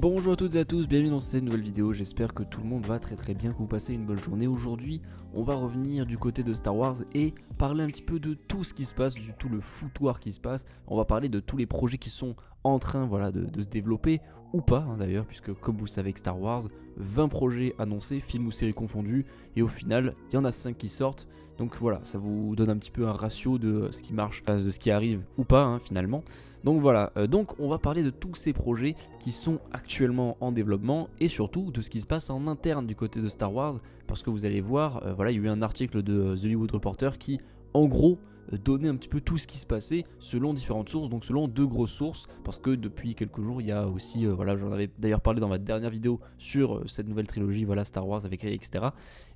Bonjour à toutes et à tous, bienvenue dans cette nouvelle vidéo, j'espère que tout le monde va très bien, que vous passez une bonne journée. Aujourd'hui, on va revenir du côté de Star Wars et parler un petit peu de tout ce qui se passe, du tout le foutoir qui se passe. On va parler de tous les projets qui sont en train de se développer, ou pas d'ailleurs, puisque comme vous le savez avec Star Wars, 20 projets annoncés, films ou séries confondus, et au final, il y en a 5 qui sortent. Donc voilà, ça vous donne un petit peu un ratio de ce qui marche, de ce qui arrive ou pas finalement. Donc voilà, donc on va parler de tous ces projets qui sont actuellement en développement et surtout de ce qui se passe en interne du côté de Star Wars, parce que vous allez voir, voilà, il y a eu un article de The Hollywood Reporter qui en gros donnait un petit peu tout ce qui se passait selon différentes sources, donc selon deux grosses sources, parce que depuis quelques jours il y a aussi, voilà, j'en avais d'ailleurs parlé dans ma dernière vidéo sur cette nouvelle trilogie, voilà, Star Wars avec Rey, etc.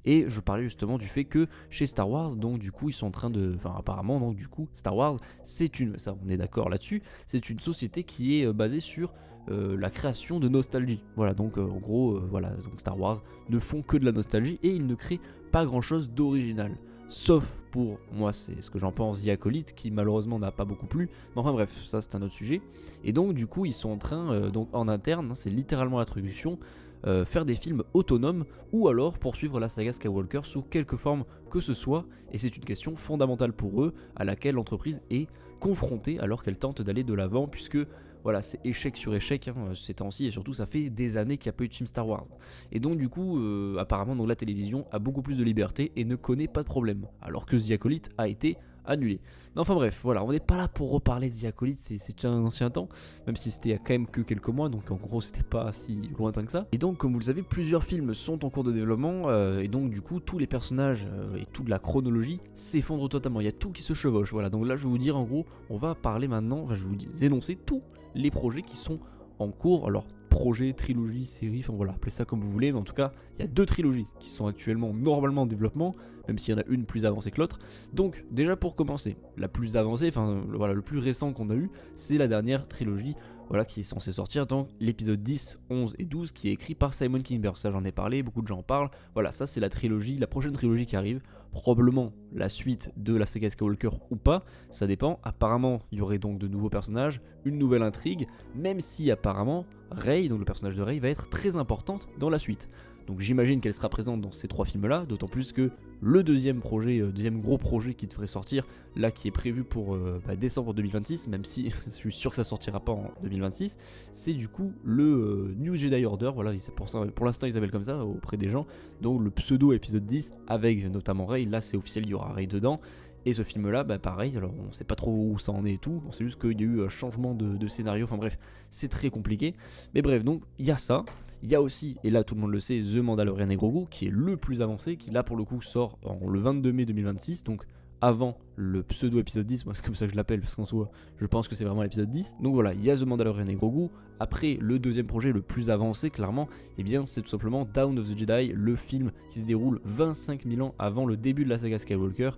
Et je parlais justement du fait que chez Star Wars, donc du coup ils sont en train de, enfin apparemment donc du coup Star Wars c'est une, ça on est d'accord là-dessus, c'est une société qui est basée sur la création de nostalgie. Voilà, donc en gros, voilà, donc Star Wars ne font que de la nostalgie et ils ne créent pas grand chose d'original. Sauf pour moi, c'est ce que j'en pense, The Acolyte, qui malheureusement n'a pas beaucoup plu. Mais enfin bref, ça c'est un autre sujet. Et donc du coup, ils sont en train, donc en interne, c'est littéralement la traduction, faire des films autonomes ou alors poursuivre la saga Skywalker sous quelque forme que ce soit. Et c'est une question fondamentale pour eux, à laquelle l'entreprise est confrontée alors qu'elle tente d'aller de l'avant, puisque voilà, c'est échec sur échec ces temps-ci, et surtout ça fait des années qu'il n'y a pas eu de film Star Wars. Et donc du coup, apparemment donc, la télévision a beaucoup plus de liberté et ne connaît pas de problème, alors que The Acolyte a été annulé. Mais enfin bref, voilà, on n'est pas là pour reparler de The Acolyte, c'est un ancien temps, même si c'était il y a quand même que quelques mois, donc en gros c'était pas si lointain que ça. Et donc comme vous le savez, plusieurs films sont en cours de développement, et donc du coup tous les personnages et toute la chronologie s'effondrent totalement, il y a tout qui se chevauche, voilà. Donc là je vais vous dire en gros, on va parler maintenant, enfin je vais vous énoncer tous les projets qui sont en cours, alors projet, trilogie, série, enfin voilà, appelez ça comme vous voulez, mais en tout cas, il y a deux trilogies qui sont actuellement normalement en développement, même s'il y en a une plus avancée que l'autre. Donc déjà pour commencer, la plus avancée, enfin voilà, le plus récent qu'on a eu, c'est la dernière trilogie, voilà, qui est censée sortir dans l'épisode 10, 11 et 12, qui est écrit par Simon Kinberg. Ça j'en ai parlé, beaucoup de gens en parlent. Voilà, ça c'est la trilogie, la prochaine trilogie qui arrive, probablement la suite de la saga Skywalker ou pas, ça dépend. Apparemment, il y aurait donc de nouveaux personnages, une nouvelle intrigue, même si apparemment Rey, donc le personnage de Rey, va être très importante dans la suite. Donc j'imagine qu'elle sera présente dans ces trois films-là, d'autant plus que le deuxième projet, deuxième gros projet qui devrait sortir, là qui est prévu pour décembre 2026, même si je suis sûr que ça sortira pas en 2026, c'est du coup le New Jedi Order, voilà, c'est pour ça, pour l'instant ils appellent comme ça auprès des gens, donc le pseudo épisode 10 avec notamment Rey, là c'est officiel, il y aura Rey dedans. Et ce film là, pareil, alors on sait pas trop où ça en est et tout, on sait juste qu'il y a eu un changement de scénario, enfin bref, c'est très compliqué. Mais bref, donc il y a ça, il y a aussi, et là tout le monde le sait, The Mandalorian et Grogu, qui est le plus avancé, qui là pour le coup sort le 22 mai 2026, donc avant le pseudo épisode 10, moi c'est comme ça que je l'appelle, parce qu'en soi, je pense que c'est vraiment l'épisode 10. Donc voilà, il y a The Mandalorian et Grogu. Après, le deuxième projet le plus avancé, clairement, eh bien c'est tout simplement Dawn of the Jedi, le film qui se déroule 25 000 ans avant le début de la saga Skywalker,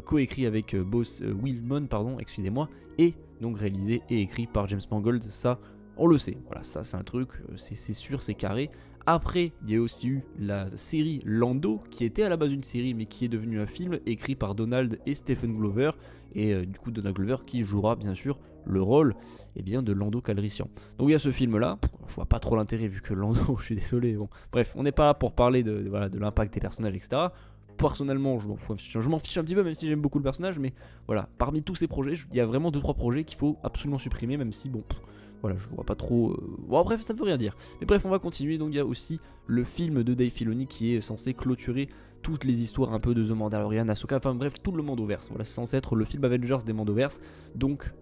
coécrit avec Boss Wilmon, excusez-moi, et donc réalisé et écrit par James Mangold, ça on le sait, voilà, ça c'est un truc, c'est sûr, c'est carré. Après, il y a aussi eu la série Lando, qui était à la base une série, mais qui est devenue un film écrit par Donald et Stephen Glover, et du coup Donald Glover qui jouera bien sûr le rôle de Lando Calrissian. Donc il y a ce film-là, je vois pas trop l'intérêt vu que Lando, je suis désolé, bon, bref, on n'est pas là pour parler de l'impact des personnages, etc. Personnellement, je m'en fiche un petit peu, même si j'aime beaucoup le personnage, mais voilà, parmi tous ces projets, il y a vraiment 2-3 projets qu'il faut absolument supprimer, même si, bon, voilà, je vois pas trop. Bon, bref, ça ne veut rien dire. Mais bref, on va continuer. Donc, il y a aussi le film de Dave Filoni qui est censé clôturer toutes les histoires un peu de The Mandalorian, Ahsoka, enfin bref, tout le Mandoverse. Voilà, c'est censé être le film Avengers des Mandoverse, donc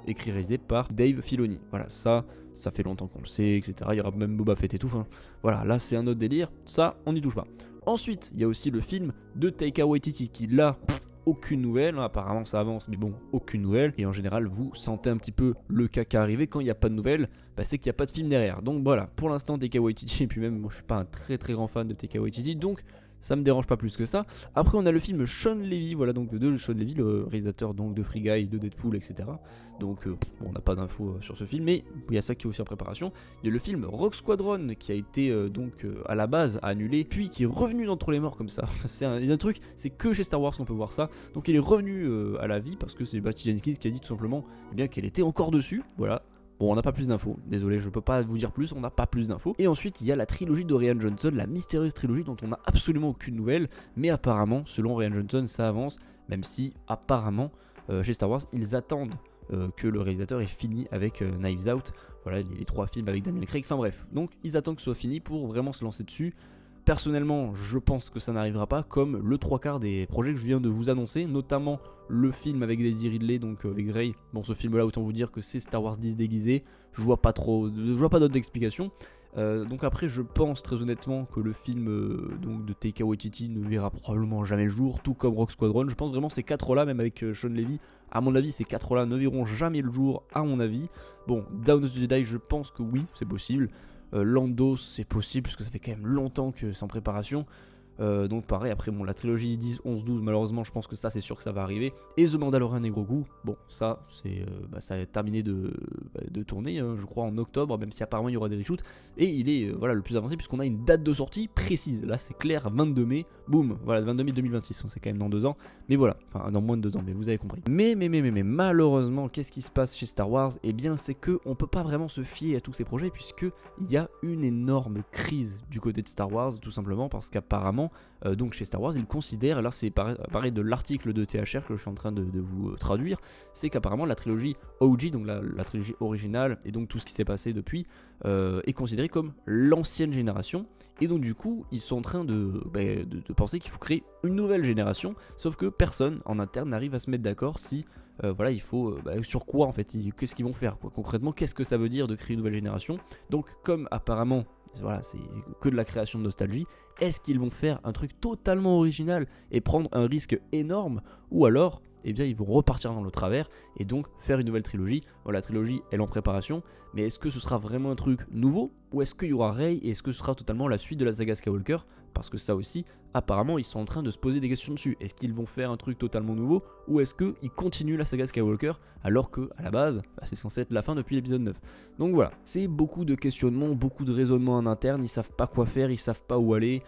écrit et réalisé par Dave Filoni. Voilà, ça fait longtemps qu'on le sait, etc. Il y aura même Boba Fett et tout. Enfin, voilà, là c'est un autre délire. Ça, on n'y touche pas. Ensuite, il y a aussi le film de Taika Waititi qui, là, aucune nouvelle, apparemment ça avance, mais bon, aucune nouvelle. Et en général, vous sentez un petit peu le caca arriver quand il n'y a pas de nouvelles, c'est qu'il n'y a pas de film derrière. Donc voilà, pour l'instant, Taika Waititi, et puis même, moi je suis pas un très grand fan de Taika Waititi, donc ça me dérange pas plus que ça. Après, on a le film Sean Levy, voilà, donc de Sean Levy, le réalisateur donc de Free Guy, de Deadpool, etc. Donc, bon, on n'a pas d'infos sur ce film, mais il y a ça qui est aussi en préparation. Il y a le film Rogue Squadron qui a été à la base annulé, puis qui est revenu d'entre les morts comme ça. C'est un truc, c'est que chez Star Wars qu'on peut voir ça. Donc, il est revenu à la vie parce que c'est Patty Jenkins qui a dit tout simplement qu'elle était encore dessus, voilà. Bon, on n'a pas plus d'infos, désolé, je peux pas vous dire plus, on n'a pas plus d'infos. Et ensuite, il y a la trilogie de Rian Johnson, la mystérieuse trilogie dont on n'a absolument aucune nouvelle, mais apparemment, selon Rian Johnson, ça avance, même si apparemment, chez Star Wars, ils attendent que le réalisateur ait fini avec Knives Out, voilà les 3 films avec Daniel Craig, enfin bref, donc ils attendent que ce soit fini pour vraiment se lancer dessus. Personnellement, je pense que ça n'arrivera pas, comme le 3/4 des projets que je viens de vous annoncer, notamment le film avec Daisy Ridley, donc avec Rey. Bon, ce film là, autant vous dire que c'est Star Wars 10 déguisé, je vois pas d'autres explications. Donc après, je pense très honnêtement que le film donc de Taika Waititi ne verra probablement jamais le jour, tout comme Rogue Squadron. Je pense vraiment ces 4 là, même avec Sean Levy, à mon avis ces 4 là ne verront jamais le jour, à mon avis. Bon, Dawn of the Jedi, je pense que oui, c'est possible. Lando, c'est possible parce que ça fait quand même longtemps que c'est en préparation. Donc pareil, après bon, la trilogie 10, 11, 12, malheureusement je pense que ça c'est sûr que ça va arriver. Et The Mandalorian et Grogu, bon ça c'est ça a terminé de tourner, je crois en octobre, même si apparemment il y aura des reshoots. Et il est voilà le plus avancé puisqu'on a une date de sortie précise. Là c'est clair, 22 mai, boum, voilà 22 mai 2026, c'est quand même dans 2 ans. Mais voilà, enfin dans moins de 2 ans, mais vous avez compris. Mais malheureusement, qu'est-ce qui se passe chez Star Wars? Eh bien c'est que on peut pas vraiment se fier à tous ces projets puisque il y a une énorme crise du côté de Star Wars, tout simplement parce qu'apparemment donc chez Star Wars, ils considèrent, alors c'est pareil de l'article de THR que je suis en train de vous traduire, c'est qu'apparemment la trilogie OG, donc la trilogie originale, et donc tout ce qui s'est passé depuis, est considérée comme l'ancienne génération, et donc du coup, ils sont en train de penser qu'il faut créer une nouvelle génération, sauf que personne en interne n'arrive à se mettre d'accord si... voilà, il faut sur quoi en fait, qu'est-ce qu'ils vont faire quoi. Concrètement, qu'est-ce que ça veut dire de créer une nouvelle génération? Donc comme apparemment voilà, c'est que de la création de nostalgie, est-ce qu'ils vont faire un truc totalement original et prendre un risque énorme, ou alors eh bien ils vont repartir dans le travers et donc faire une nouvelle trilogie? Voilà, la trilogie elle est en préparation, mais est-ce que ce sera vraiment un truc nouveau, ou est-ce qu'il y aura Rey et est-ce que ce sera totalement la suite de la saga Skywalker? Parce que ça aussi, apparemment ils sont en train de se poser des questions dessus. Est-ce qu'ils vont faire un truc totalement nouveau, ou est-ce qu'ils continuent la saga Skywalker alors que à la base c'est censé être la fin depuis l'épisode 9? Donc voilà, c'est beaucoup de questionnements, beaucoup de raisonnements en interne, ils savent pas quoi faire, ils savent pas où aller.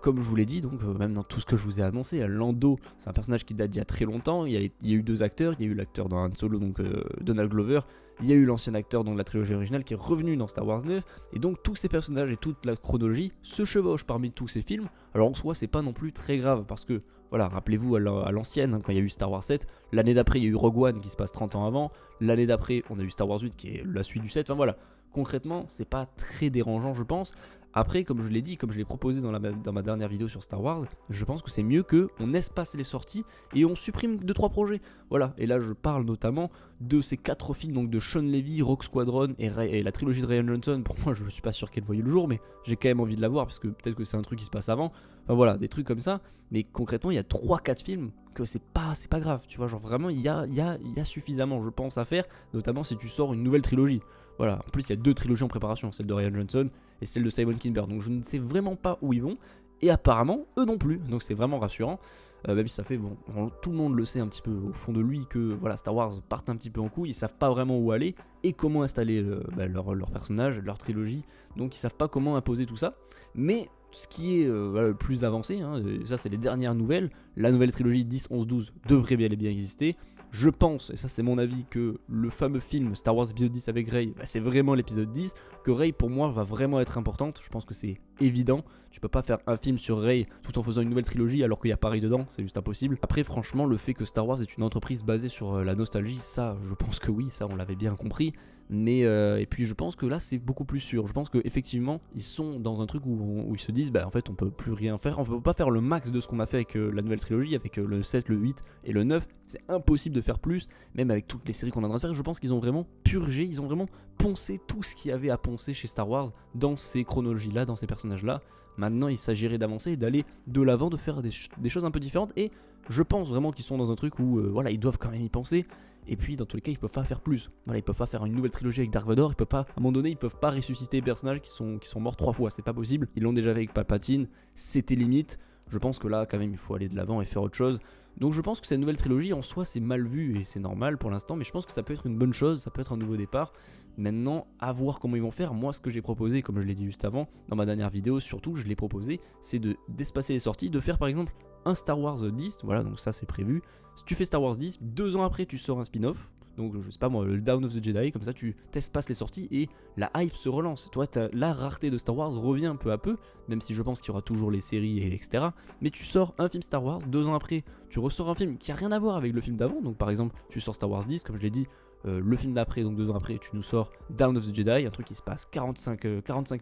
Comme je vous l'ai dit, donc même dans tout ce que je vous ai annoncé, Lando c'est un personnage qui date d'il y a très longtemps. Il y a eu 2 acteurs, il y a eu l'acteur dans Han Solo, donc Donald Glover, il y a eu l'ancien acteur dans la trilogie originale qui est revenu dans Star Wars 9, et donc tous ces personnages et toute la chronologie se chevauchent parmi tous ces films. Alors en soi c'est pas non plus très grave parce que voilà, rappelez-vous à l'ancienne, quand il y a eu Star Wars 7, l'année d'après il y a eu Rogue One qui se passe 30 ans avant, l'année d'après on a eu Star Wars 8 qui est la suite du 7, enfin voilà, concrètement c'est pas très dérangeant je pense. Après, comme je l'ai dit, comme je l'ai proposé dans ma dernière vidéo sur Star Wars, je pense que c'est mieux qu'on espace les sorties et on supprime 2-3 projets. Voilà, et là je parle notamment de ces 4 films, donc de Sean Levy, Rogue Squadron et la trilogie de Rian Johnson. Pour moi, je suis pas sûr qu'elle voie le jour, mais j'ai quand même envie de la voir parce que peut-être que c'est un truc qui se passe avant. Enfin voilà, des trucs comme ça. Mais concrètement, il y a 3-4 films que c'est pas grave, tu vois, genre vraiment il y a suffisamment, je pense, à faire, notamment si tu sors une nouvelle trilogie. Voilà, en plus il y a 2 trilogies en préparation, celle de Rian Johnson et celle de Simon Kinberg, donc je ne sais vraiment pas où ils vont, et apparemment eux non plus, donc c'est vraiment rassurant, même si ça fait, bon, tout le monde le sait un petit peu au fond de lui que voilà, Star Wars part un petit peu en couille, ils savent pas vraiment où aller et comment installer leur personnage, leur trilogie, donc ils savent pas comment imposer tout ça, mais ce qui est le plus avancé, ça c'est les dernières nouvelles, la nouvelle trilogie 10, 11, 12 devrait bien et bien exister. Je pense, et ça c'est mon avis, que le fameux film Star Wars épisode 10 avec Rey, c'est vraiment l'épisode 10, que Rey pour moi va vraiment être importante, je pense que c'est évident, tu peux pas faire un film sur Rey tout en faisant une nouvelle trilogie alors qu'il y a pas Rey dedans, c'est juste impossible. Après franchement le fait que Star Wars est une entreprise basée sur la nostalgie, ça je pense que oui, ça on l'avait bien compris, mais et puis je pense que là c'est beaucoup plus sûr, je pense qu'effectivement ils sont dans un truc où ils se disent en fait on peut plus rien faire, on peut pas faire le max de ce qu'on a fait avec la nouvelle trilogie, avec le 7, le 8 et le 9, c'est impossible de faire plus, même avec toutes les séries qu'on est en train de faire. Je pense qu'ils ont vraiment purgé, ils ont vraiment poncé tout ce qu'il y avait à poncer chez Star Wars dans ces chronologies là, dans ces personnages là. Maintenant il s'agirait d'avancer et d'aller de l'avant, de faire des choses un peu différentes, et je pense vraiment qu'ils sont dans un truc où voilà, ils doivent quand même y penser. Et puis dans tous les cas ils peuvent pas faire plus, voilà, ils peuvent pas faire une nouvelle trilogie avec Dark Vador, ils peuvent pas, à un moment donné ils peuvent pas ressusciter des personnages qui sont morts 3 fois, c'est pas possible, ils l'ont déjà fait avec Palpatine, c'était limite. Je pense que là quand même il faut aller de l'avant et faire autre chose. Donc je pense que cette nouvelle trilogie en soi c'est mal vu et c'est normal pour l'instant, mais je pense que ça peut être une bonne chose, ça peut être un nouveau départ. Maintenant à voir comment ils vont faire. Moi ce que j'ai proposé, comme je l'ai dit juste avant dans ma dernière vidéo, surtout je l'ai proposé, c'est d'espacer les sorties, de faire par exemple un Star Wars 10, voilà, donc ça c'est prévu. Si tu fais Star Wars 10, 2 ans après tu sors un spin-off, donc je sais pas moi, le Dawn of the Jedi, comme ça tu t'espaces les sorties et la hype se relance. Toi, la rareté de Star Wars revient peu à peu, même si je pense qu'il y aura toujours les séries, etc. Mais tu sors un film Star Wars, 2 ans après, tu ressors un film qui a rien à voir avec le film d'avant, donc par exemple, tu sors Star Wars 10, comme je l'ai dit, le film d'après, donc 2 ans après, tu nous sors Dawn of the Jedi, un truc qui se passe 45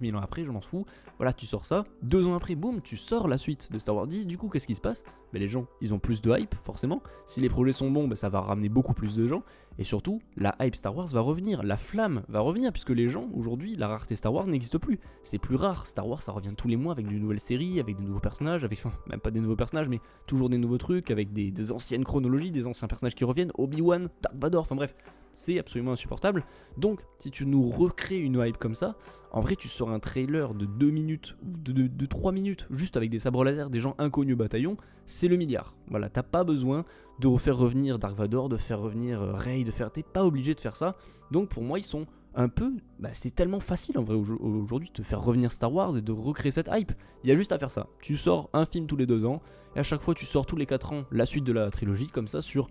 000 ans après, je m'en fous. Voilà, tu sors ça. 2 ans après, boum, tu sors la suite de Star Wars 10. Du coup, qu'est-ce qui se passe? Les gens, ils ont plus de hype, forcément. Si les projets sont bons, ça va ramener beaucoup plus de gens. Et surtout, la hype Star Wars va revenir, la flamme va revenir, puisque les gens, aujourd'hui, la rareté Star Wars n'existe plus. C'est plus rare. Star Wars, ça revient tous les mois avec de nouvelles séries, avec des nouveaux personnages, enfin, même pas des nouveaux personnages, mais toujours des nouveaux trucs, avec des anciennes chronologies, des anciens personnages qui reviennent, Obi-Wan, Darth Vader, enfin bref. C'est absolument insupportable. Donc, si tu nous recrées une hype comme ça, en vrai, tu sors un trailer de 2 minutes ou de 3 minutes, juste avec des sabres laser, des gens inconnus au bataillon, c'est le milliard. Voilà, t'as pas besoin de refaire revenir Dark Vador, de faire revenir Rey, t'es pas obligé de faire ça. Donc, pour moi, ils sont un peu. C'est tellement facile en vrai aujourd'hui de faire revenir Star Wars et de recréer cette hype. Il y a juste à faire ça. Tu sors un film tous les 2 ans, et à chaque fois, tu sors tous les 4 ans la suite de la trilogie, comme ça, sur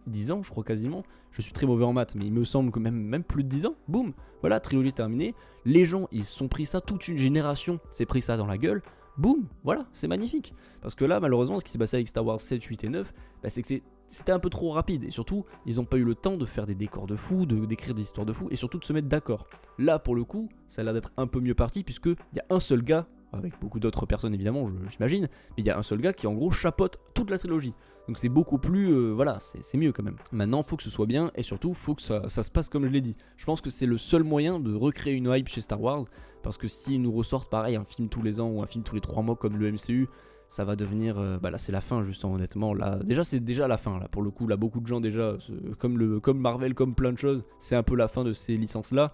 10 ans, je crois quasiment. Je suis très mauvais en maths, mais il me semble que même plus de 10 ans. Boum, voilà, trilogie terminée. Les gens, ils se sont pris ça, toute une génération s'est pris ça dans la gueule. Boum, voilà, c'est magnifique. Parce que là, malheureusement, ce qui s'est passé avec Star Wars 7, 8 et 9, c'est que c'était un peu trop rapide. Et surtout, ils n'ont pas eu le temps de faire des décors de fou, d'écrire des histoires de fou, et surtout de se mettre d'accord. Là, pour le coup, ça a l'air d'être un peu mieux parti, puisqu'il y a un seul gars, avec beaucoup d'autres personnes évidemment, j'imagine, mais il y a un seul gars qui en gros chapeaute toute la trilogie. Donc c'est beaucoup plus, voilà, c'est mieux quand même. Maintenant, faut que ce soit bien et surtout, faut que ça se passe comme je l'ai dit. Je pense que c'est le seul moyen de recréer une hype chez Star Wars, parce que s'ils nous ressortent pareil un film tous les ans ou un film tous les 3 mois comme le MCU, ça va devenir, là c'est la fin juste honnêtement. Là, déjà c'est déjà la fin là pour le coup. Là beaucoup de gens déjà, comme Marvel, comme plein de choses, c'est un peu la fin de ces licences là.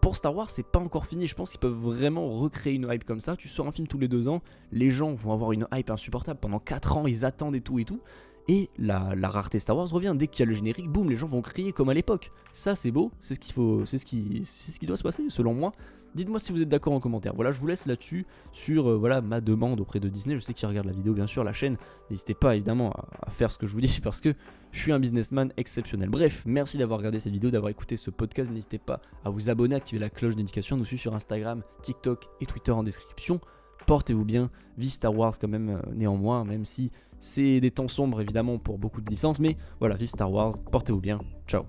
Pour Star Wars, c'est pas encore fini. Je pense qu'ils peuvent vraiment recréer une hype comme ça. Tu sors un film tous les 2 ans, les gens vont avoir une hype insupportable. Pendant 4 ans, ils attendent et tout et tout. Et la rareté Star Wars revient. Dès qu'il y a le générique, boum, les gens vont crier comme à l'époque. Ça, c'est beau, c'est ce qu'il faut, c'est ce qui doit se passer, selon moi. Dites-moi si vous êtes d'accord en commentaire. Voilà, je vous laisse là-dessus sur ma demande auprès de Disney. Je sais qu'ils regardent la vidéo, bien sûr, la chaîne. N'hésitez pas évidemment à faire ce que je vous dis parce que je suis un businessman exceptionnel. Bref, merci d'avoir regardé cette vidéo, d'avoir écouté ce podcast. N'hésitez pas à vous abonner, à activer la cloche d'indication, nous suivre sur Instagram, TikTok et Twitter en description. Portez-vous bien, vive Star Wars quand même néanmoins, même si c'est des temps sombres évidemment pour beaucoup de licences. Mais voilà, vive Star Wars, portez-vous bien, ciao.